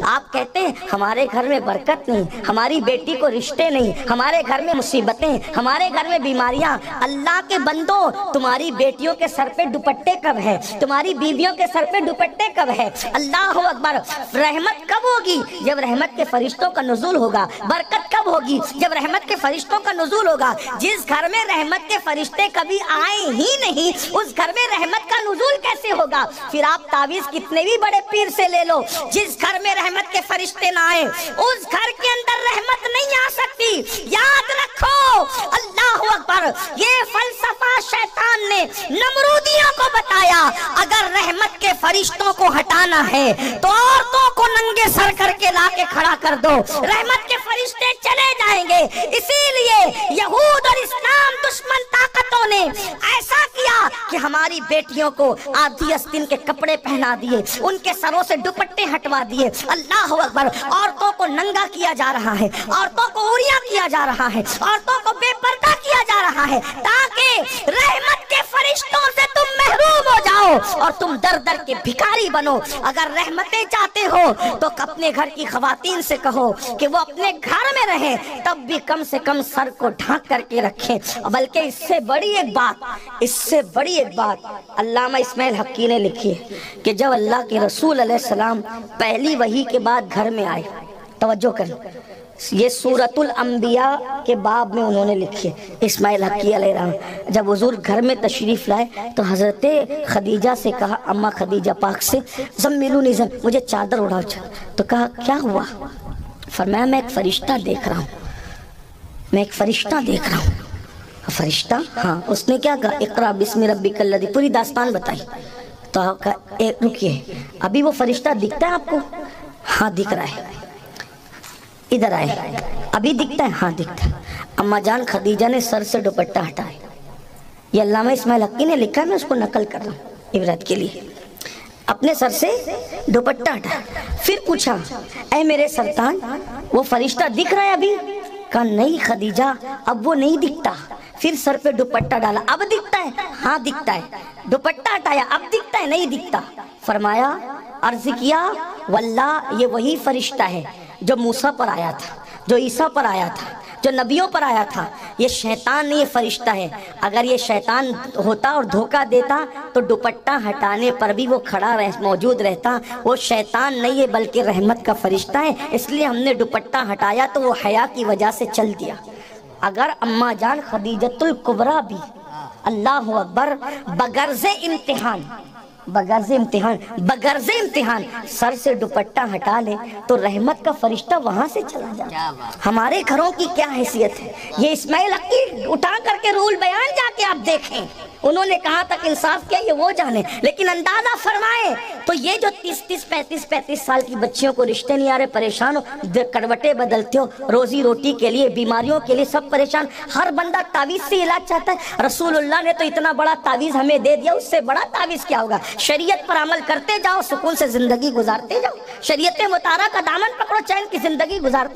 آپ کہتے ہیں ہمارے گھر میں برکت نہیں، ہماری بیٹی کو رشتے نہیں، ہمارے گھر میں مصیبتیں، ہمارے گھر میں بیماریاں۔ اللہ کے بندو، تمہاری بیٹیوں کے سر پہ دوپٹے کب ہے؟ تمہاری بیویوں کے سر پہ دوپٹے کب ہے؟ اللہ اکبر۔ رحمت کب ہوگی؟ جب رحمت کے فرشتوں کا نزول ہوگا۔ برکت کب ہوگی؟ جب رحمت کے فرشتوں کا نزول ہوگا۔ جس گھر میں رحمت کے فرشتے کبھی آئے ہی نہیں، اس گھر میں رحمت کا نزول کیسے ہوگا؟ پھر آپ تعویذ کتنے بھی بڑے پیر سے لے لو، جس گھر میں رحمت کے فرشتے نہ آئے اس گھر کے اندر رحمت نہیں آ سکتی۔ یاد رکھو، اللہ اکبر۔ یہ فلسفہ شیطان نے نمرودیوں کو بتایا، اگر رحمت کے فرشتوں کو ہٹانا ہے تو عورتوں کو ننگے سر کر کے لا کے کھڑا کر دو، رحمت کے فرشتے چلے جائیں گے۔ اسی لیے یہود اور اسلام دشمن طاقتوں نے ایسا کیا کہ ہماری بیٹیوں کو آدھی آستین کے کپڑے پہنا دیے، ان کے سروں سے دوپٹے ہٹوا دیے۔ اللہ اکبر۔ عورتوں کو ننگا کیا جا رہا ہے، عورتوں کو عوریاں کیا جا رہا ہے، عورتوں کو بے پردہ کیا جا رہا ہے، تاکہ رحمت کے فرشتوں سے تم محروم ہو جاؤ اور تم در در کے بھکاری بنو۔ اگر رحمتیں چاہتے ہو تو اپنے گھر کی خواتین سے کہو کہ وہ اپنے گھر میں رہیں، تب بھی کم سے کم سر کو ڈھانک کر کے رکھیں۔ بلکہ اس سے بڑی ایک بات علامہ اسماعیل حقی نے لکھی ہے کہ جب اللہ کے رسول علیہ السلام پہلی وحی کے بعد گھر میں آئے، توجہ کریں، یہ سورۃ الانبیاء کے باب میں انہوں نے لکھی ہے اسماعیل حقی علیہ السلام۔ جب حضور گھر میں تشریف لائے تو حضرت خدیجہ سے کہا، اماں خدیجہ پاک سے، زملونی مجھے چادر اڑاؤ۔ تو کہا کیا ہوا؟ فرمایا میں ایک فرشتہ دیکھ رہا ہوں۔ فرشتہ؟ ہاں۔ اس نے کیا کہا؟ اقرا بسم ربک الذی، پوری داستان بتائی۔ تو آپ کہا رکیے، ابھی وہ فرشتہ دکھتا ہے آپ کو؟ ہاں دکھ رہا ہے۔ ادھر آئے، ابھی دکھتا ہے؟ ہاں دکھتا ہے۔ اماں جان خدیجہ نے سر سے دوپٹہ ہٹایا۔ یہ علامہ اسماعیل حقی نے لکھا ہے، میں اس کو نقل کر رہا ہوں عبرت کے لیے۔ اپنے سر سے دوپٹہ ہٹایا، پھر پوچھا اے میرے سلطان وہ فرشتہ دکھ رہا ہے ابھی؟ کہا نہیں خدیجہ، اب وہ نہیں دکھتا۔ پھر سر پہ دوپٹہ ڈالا، اب دکھتا ہے؟ ہاں دکھتا ہے۔ دوپٹہ ہٹایا، اب دکھتا ہے؟ نہیں دکھتا۔ فرمایا، عرض کیا واللہ یہ وہی فرشتہ ہے جو موسیٰ پر آیا تھا، جو عیسیٰ پر آیا تھا، جو نبیوں پر آیا تھا۔ یہ شیطان نہیں، یہ فرشتہ ہے۔ اگر یہ شیطان ہوتا اور دھوکہ دیتا تو دوپٹہ ہٹانے پر بھی وہ کھڑا موجود رہتا۔ وہ شیطان نہیں ہے بلکہ رحمت کا فرشتہ ہے، اس لیے ہم نے دوپٹہ ہٹایا تو وہ حیا کی وجہ سے چل دیا۔ اگر اماں جان خدیجۃ الکبریٰ بھی، اللہ اکبر، بغرض امتحان سر سے دوپٹہ ہٹا لے تو رحمت کا فرشتہ وہاں سے چلا جائے۔ ہمارے گھروں کی کیا حیثیت ہے؟ یہ اسماعیل حقی اٹھا کر کے رول بیان جا کے آپ دیکھیں، انہوں نے کہا تک انصاف کیا یہ وہ جانے، لیکن اندازہ فرمائیں تو یہ جو 35 سال کی بچیوں کو رشتے نہیں آ رہے، پریشان ہو، کروٹیں بدلتے ہو، روزی روٹی کے لیے، بیماریوں کے لیے، سب پریشان، ہر بندہ تعویذ سے علاج چاہتا ہے۔ رسول اللہ نے تو اتنا بڑا تعویذ ہمیں دے دیا، اس سے بڑا تعویذ کیا ہوگا؟ شریعت پر عمل کرتے جاؤ، سکون سے زندگی گزارتے جاؤ، شریعت مطہرہ کا دامن پکڑو، چین کی زندگی گزارتے